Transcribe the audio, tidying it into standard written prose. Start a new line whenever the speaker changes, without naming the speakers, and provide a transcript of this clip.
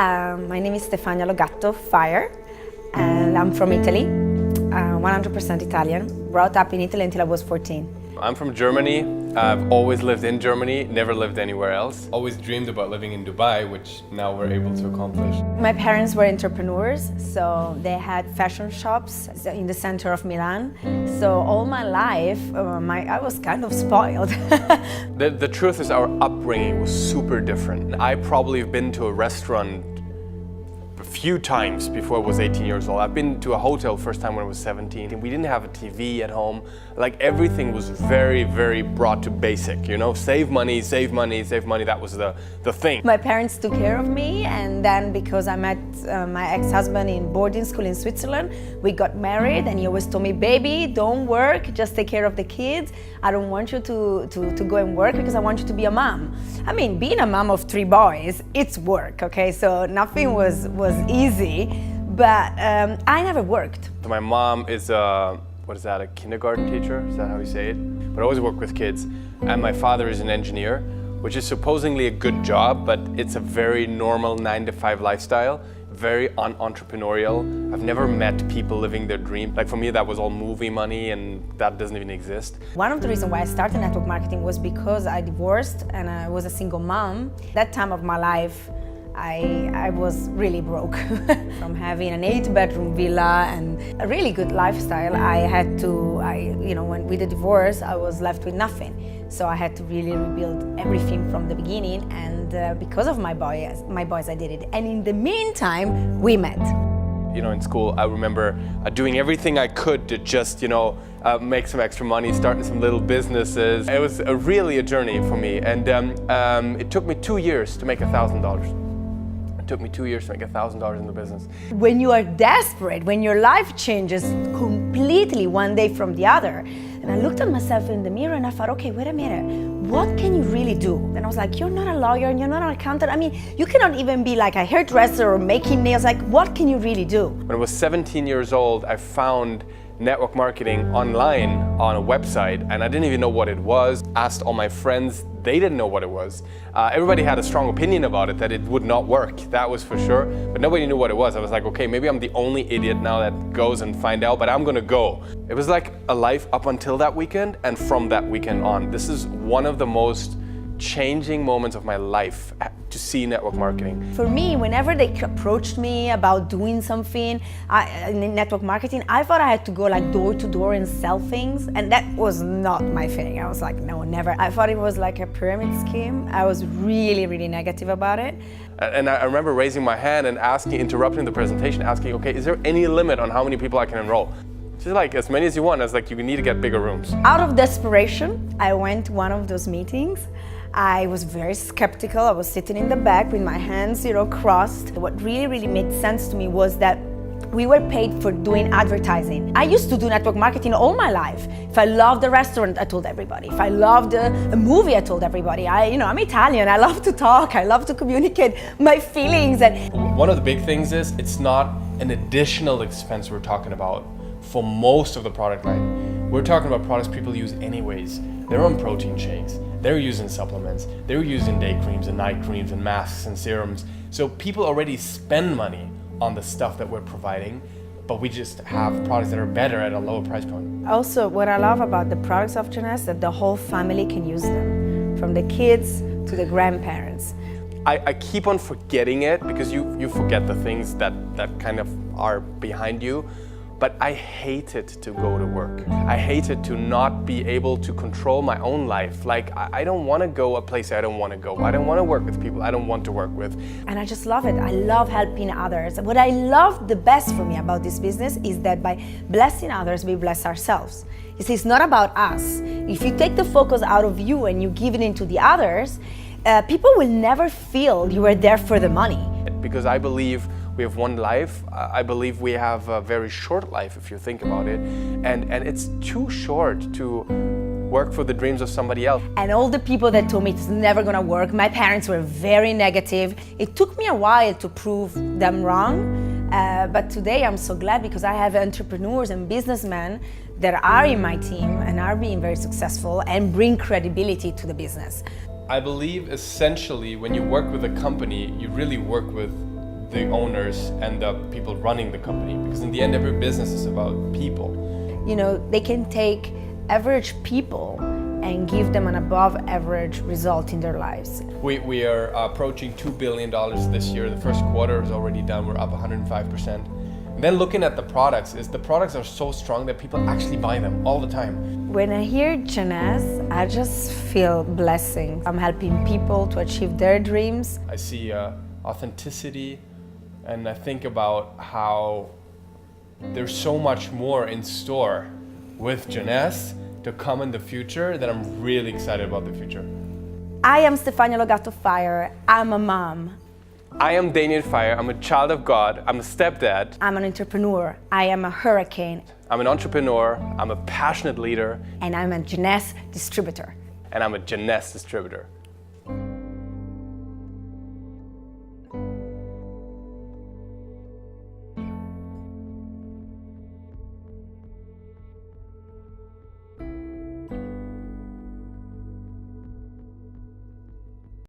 My name is Stefania Gatto Feier, and I'm from Italy, 100% Italian. Brought up in Italy until I was 14.
I'm from Germany. I've always lived in Germany, never lived anywhere else. Always dreamed about living in Dubai, which now we're able to accomplish.
My parents were entrepreneurs, so they had fashion shops in the center of Milan. So all my life, I was kind of spoiled.
The truth is, our upbringing was super different. I probably have been to a restaurant a few times before I was 18 years old. I've been to a hotel first time when I was 17. We didn't have a TV at home. Like, everything was very, very brought to basic, you know? Save money, save money, save money. That was the thing.
My parents took care of me, and then because I met my ex-husband in boarding school in Switzerland, we got married, and he always told me, baby, don't work, just take care of the kids. I don't want you to go and work because I want you to be a mom. I mean, being a mom of 3 boys, it's work, okay? So nothing was easy, but I never worked.
My mom is a kindergarten teacher? Is that how you say it? But I always work with kids. And my father is an engineer, which is supposedly a good job, but it's a very normal 9-to-5 lifestyle, very entrepreneurial. I've never met people living their dream. Like, for me, that was all movie money, and that doesn't even exist.
One of the reasons why I started network marketing was because I divorced and I was a single mom. That time of my life, I was really broke. From having an 8-bedroom villa and a really good lifestyle, with the divorce, I was left with nothing. So I had to really rebuild everything from the beginning, and because of my boys, I did it. And in the meantime, we met.
You know, in school, I remember doing everything I could to just, make some extra money, starting some little businesses. It was really a journey for me, and it took me 2 years to make $1,000. It took me 2 years to make $1,000 in the business.
When you are desperate, when your life changes completely one day from the other, and I looked at myself in the mirror and I thought, okay, wait a minute, what can you really do? And I was like, you're not a lawyer and you're not an accountant. I mean, you cannot even be like a hairdresser or making nails. Like, what can you really do?
When I was 17 years old, I found network marketing online on a website, and I didn't even know what it was. Asked all my friends, they didn't know what it was. Everybody had a strong opinion about it, that it would not work, that was for sure, but nobody knew what it was. I was like, okay, maybe I'm the only idiot now that goes and find out, but I'm gonna go. It was like a life up until that weekend, and from that weekend on. This is one of the most changing moments of my life, to see network marketing.
For me, whenever they approached me about doing something in network marketing, I thought I had to go like door to door and sell things, and that was not my thing. I was like, no, never. I thought it was like a pyramid scheme. I was really, really negative about it.
And I remember raising my hand and interrupting the presentation, asking, okay, is there any limit on how many people I can enroll? She's like, as many as you want. I was like, you need to get bigger rooms.
Out of desperation, I went to one of those meetings. I was very skeptical. I was sitting in the back with my hands, crossed. What really, really made sense to me was that we were paid for doing advertising. I used to do network marketing all my life. If I loved a restaurant, I told everybody. If I loved a movie, I told everybody. I'm Italian. I love to talk. I love to communicate my feelings. And
one of the big things is, it's not an additional expense we're talking about for most of the product line. We're talking about products people use anyways. They're on protein shakes, they're using supplements, they're using day creams and night creams and masks and serums. So people already spend money on the stuff that we're providing, but we just have products that are better at a lower price point.
Also, what I love about the products of Jeunesse is that the whole family can use them, from the kids to the grandparents.
I keep on forgetting it, because you forget the things that kind of are behind you. But I hated to go to work. I hated to not be able to control my own life. Like, I don't want to go a place I don't want to go. I don't want to work with people I don't want to work with. And
I just love it. I love helping others. What I love the best for me about this business is that by blessing others, we bless ourselves. You see, it's not about us. If you take the focus out of you and you give it into the others, people will never feel you are there for the money.
Because I believe we have one life. I believe we have a very short life, if you think about it. And it's too short to work for the dreams of somebody else.
And all the people that told me it's never gonna work, my parents were very negative. It took me a while to prove them wrong. But today I'm so glad, because I have entrepreneurs and businessmen that are in my team and are being very successful and bring credibility to the business.
I believe essentially when you work with a company, you really work with the owners and the people running the company, because in the end every business is about people.
You know, they can take average people and give them an above average result in their lives.
We are approaching $2 billion this year. The first quarter is already done, we're up 105%. And then looking at the products, the products are so strong that people actually buy them all the time.
When I hear Jeunesse, I just feel blessing. I'm helping people to achieve their dreams.
I see authenticity, and I think about how there's so much more in store with Jeunesse to come in the future that I'm really excited about the future.
I am Stefania Gatto Feier. I'm a mom.
I am Danien Feier. I'm a child of God. I'm a stepdad.
I'm an entrepreneur. I am a hurricane.
I'm an entrepreneur. I'm a passionate leader.
And I'm a Jeunesse distributor.
And I'm a Jeunesse distributor.